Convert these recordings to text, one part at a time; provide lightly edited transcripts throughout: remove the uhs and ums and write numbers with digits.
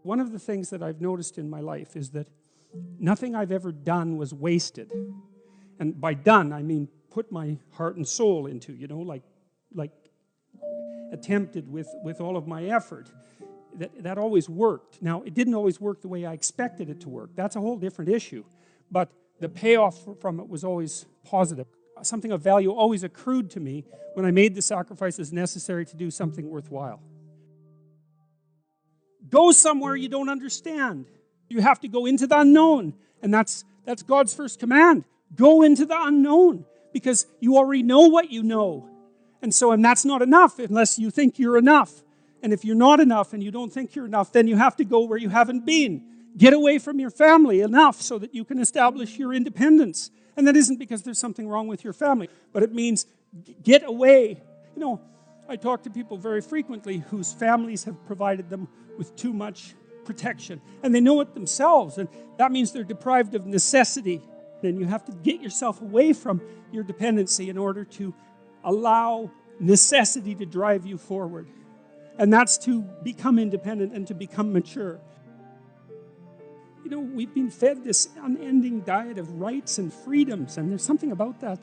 One of the things that I've noticed in my life is that nothing I've ever done was wasted. And by done, I mean put my heart and soul into, like attempted with all of my effort. That always worked. Now, it didn't always work the way I expected it to work. That's a whole different issue. But the payoff from it was always positive. Something of value always accrued to me when I made the sacrifices necessary to do something worthwhile. Go somewhere you don't understand. You have to go into the unknown. And that's God's first command. Go into the unknown. Because you already know what you know. And that's not enough unless you think you're enough. And if you're not enough and you don't think you're enough, then you have to go where you haven't been. Get away from your family enough so that you can establish your independence. And that isn't because there's something wrong with your family, but it means get away. I talk to people very frequently whose families have provided them with too much protection. And they know it themselves. And that means they're deprived of necessity. And you have to get yourself away from your dependency in order to allow necessity to drive you forward. And that's to become independent and to become mature. We've been fed this unending diet of rights and freedoms, and there's something about that.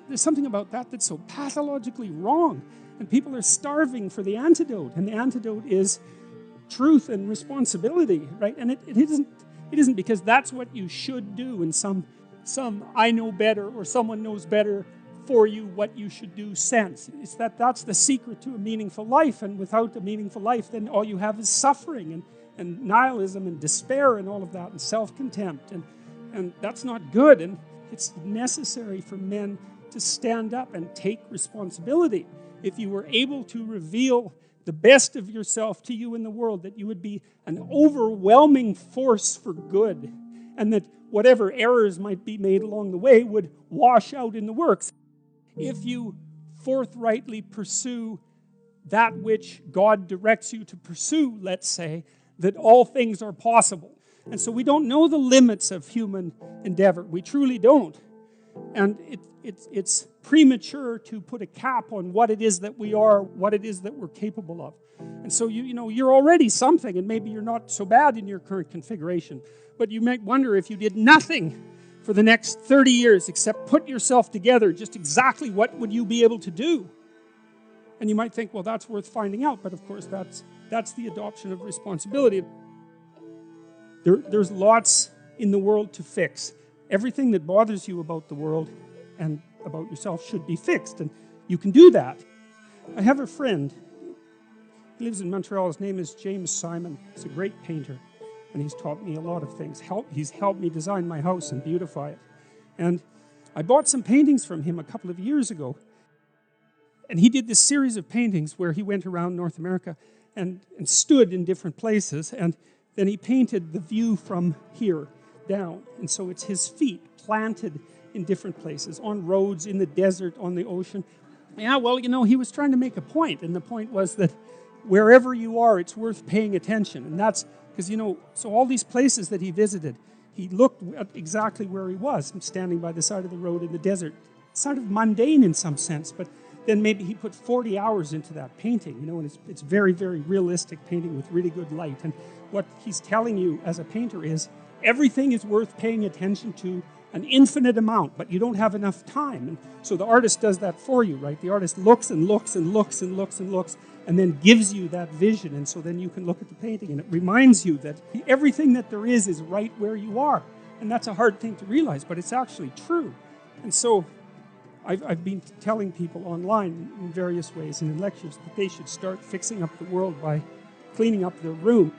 There's something about that that's so pathologically wrong. And people are starving for the antidote, and the antidote is truth and responsibility, right? And it isn't because that's what you should do in some I know better or someone knows better for you what you should do sense. It's that's the secret to a meaningful life, and without a meaningful life, then all you have is suffering and nihilism and despair and all of that and self-contempt, and that's not good. And it's necessary for men to stand up and take responsibility. If you were able to reveal the best of yourself to you in the world, that you would be an overwhelming force for good, and that whatever errors might be made along the way would wash out in the works. If you forthrightly pursue that which God directs you to pursue, let's say, that all things are possible. And so we don't know the limits of human endeavor. We truly don't. And it's premature to put a cap on what it is that we are, what it is that we're capable of. And so you're already something, and maybe you're not so bad in your current configuration. But you might wonder, if you did nothing for the next 30 years except put yourself together, just exactly what would you be able to do? And you might think, well, that's worth finding out. But of course, that's the adoption of responsibility. There's lots in the world to fix. Everything that bothers you about the world and about yourself should be fixed. And you can do that. I have a friend. He lives in Montreal. His name is James Simon. He's a great painter. And he's taught me a lot of things. He's helped me design my house and beautify it. And I bought some paintings from him a couple of years ago. And he did this series of paintings where he went around North America and stood in different places. And then he painted the view from here down. And so it's his feet planted in different places, on roads, in the desert, on the ocean. Yeah, well, he was trying to make a point. And the point was that wherever you are, it's worth paying attention. And that's because, so all these places that he visited, he looked at exactly where he was, standing by the side of the road in the desert. It's sort of mundane in some sense, but then maybe he put 40 hours into that painting, and it's very, very realistic painting with really good light. And what he's telling you as a painter is everything is worth paying attention to an infinite amount, but you don't have enough time. And so the artist does that for you, right? The artist looks and looks and looks and looks and looks and then gives you that vision. And so then you can look at the painting and it reminds you that everything that there is right where you are. And that's a hard thing to realize, but it's actually true. And so I've been telling people online in various ways and in lectures that they should start fixing up the world by cleaning up their room.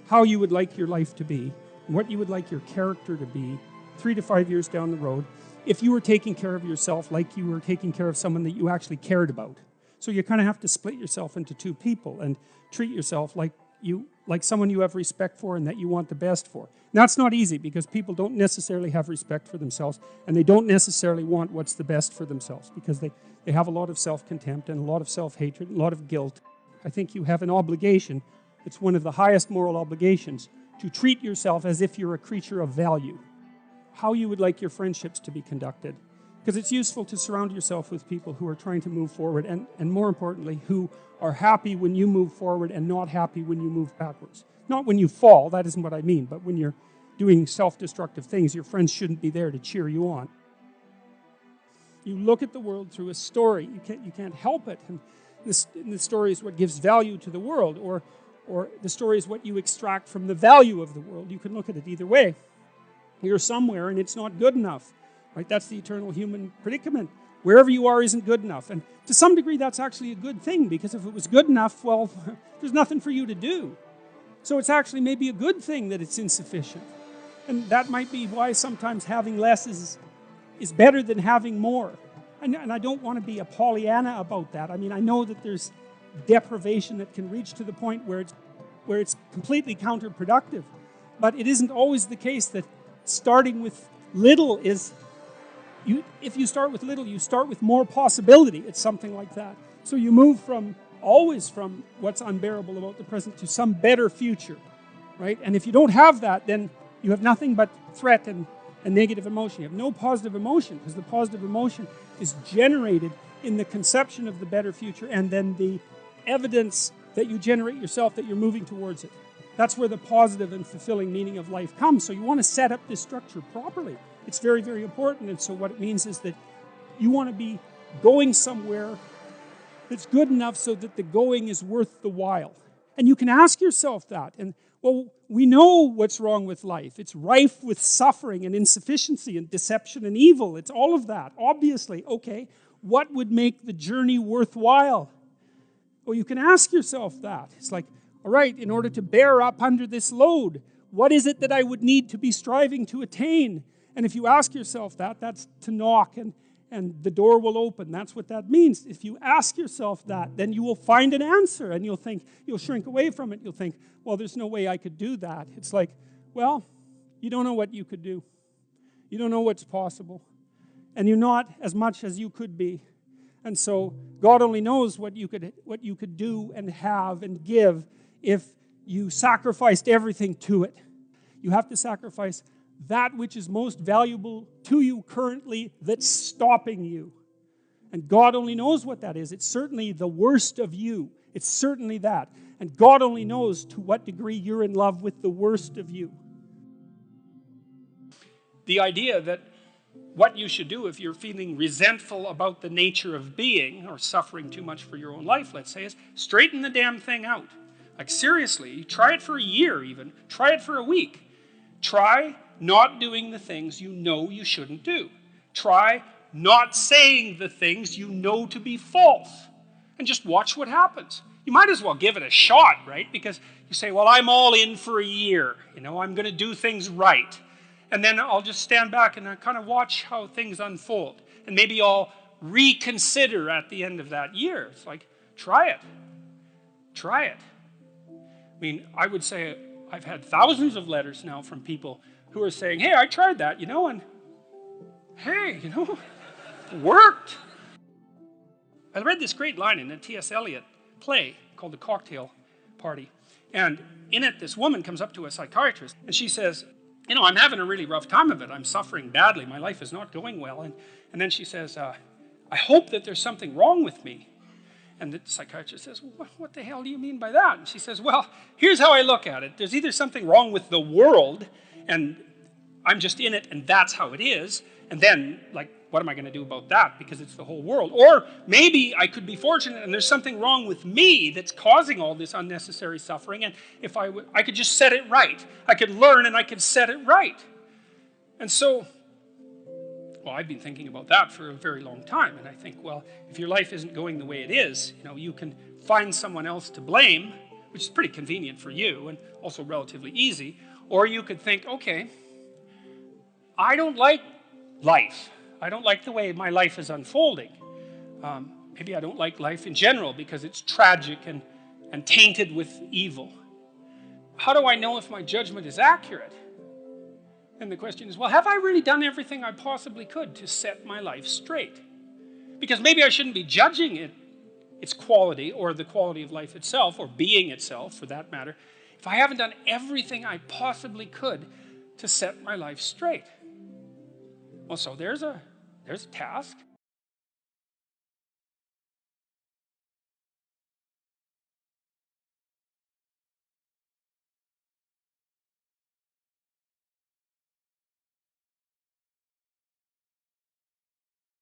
How you would like your life to be, what you would like your character to be 3 to 5 years down the road, if you were taking care of yourself like you were taking care of someone that you actually cared about. So you kind of have to split yourself into two people and treat yourself like someone you have respect for and that you want the best for. Now, it's not easy because people don't necessarily have respect for themselves, and they don't necessarily want what's the best for themselves because they have a lot of self-contempt and a lot of self-hatred, and a lot of guilt. I think you have an obligation. It's one of the highest moral obligations to treat yourself as if you're a creature of value. How you would like your friendships to be conducted. Because it's useful to surround yourself with people who are trying to move forward and more importantly, who are happy when you move forward and not happy when you move backwards. Not when you fall, that isn't what I mean, but when you're doing self-destructive things, your friends shouldn't be there to cheer you on. You look at the world through a story. You can't help it. And the story is what gives value to the world, or the story is what you extract from the value of the world. You can look at it either way. You're somewhere and it's not good enough. Right? That's the eternal human predicament. Wherever you are isn't good enough. And to some degree, that's actually a good thing, because if it was good enough, well, there's nothing for you to do. So it's actually maybe a good thing that it's insufficient. And that might be why sometimes having less is better than having more. And I don't want to be a Pollyanna about that. I mean, I know that there's deprivation that can reach to the point where it's completely counterproductive. But it isn't always the case that starting with little is... if you start with little, you start with more possibility. It's something like that. So you move always from what's unbearable about the present to some better future, right? And if you don't have that, then you have nothing but threat and negative emotion. You have no positive emotion, because the positive emotion is generated in the conception of the better future and then the evidence that you generate yourself that you're moving towards it. That's where the positive and fulfilling meaning of life comes. So you want to set up this structure properly. It's very, very important. And so what it means is that you want to be going somewhere that's good enough so that the going is worth the while. And you can ask yourself that. And, well, we know what's wrong with life. It's rife with suffering and insufficiency and deception and evil. It's all of that, obviously. Okay, what would make the journey worthwhile? Well, you can ask yourself that. It's like, all right, in order to bear up under this load, what is it that I would need to be striving to attain? And if you ask yourself that, that's to knock and the door will open. That's what that means. If you ask yourself that, then you will find an answer and you'll shrink away from it. You'll think, well, there's no way I could do that. It's like, well, you don't know what you could do. You don't know what's possible. And you're not as much as you could be. And so God only knows what you could do and have and give if you sacrificed everything to it. You have to sacrifice that which is most valuable to you currently that's stopping you. And God only knows what that is. It's certainly the worst of you. It's certainly that. And God only knows to what degree you're in love with the worst of you. The idea that what you should do if you're feeling resentful about the nature of being or suffering too much for your own life, let's say, is straighten the damn thing out. Like, seriously, try it for a year even. Try it for a week. Try not doing the things you know you shouldn't do. Try not saying the things you know to be false. And just watch what happens. You might as well give it a shot, right? Because you say, well, I'm all in for a year. You know, I'm going to do things right. And then I'll just stand back and I kind of watch how things unfold. And maybe I'll reconsider at the end of that year. It's like, try it. Try it. I mean, I would say I've had thousands of letters now from people who are saying, hey, I tried that, and hey, it worked. I read this great line in a T.S. Eliot play called The Cocktail Party. And in it, this woman comes up to a psychiatrist and she says, I'm having a really rough time of it. I'm suffering badly. My life is not going well. And then she says, I hope that there's something wrong with me. And the psychiatrist says, well, what the hell do you mean by that? And she says, well, here's how I look at it. There's either something wrong with the world, and I'm just in it, and that's how it is. And then, what am I going to do about that? Because it's the whole world. Or maybe I could be fortunate, and there's something wrong with me that's causing all this unnecessary suffering, and if I could just set it right. I could learn, and I could set it right. And so, I've been thinking about that for a very long time, and I think, well, if your life isn't going the way it is, you can find someone else to blame, which is pretty convenient for you and also relatively easy, or you could think, okay, I don't like life. I don't like the way my life is unfolding. Maybe I don't like life in general because it's tragic and tainted with evil. How do I know if my judgment is accurate? And the question is, well, have I really done everything I possibly could to set my life straight? Because maybe I shouldn't be judging its quality or the quality of life itself or being itself, for that matter, if I haven't done everything I possibly could to set my life straight. Well, so there's There's a task.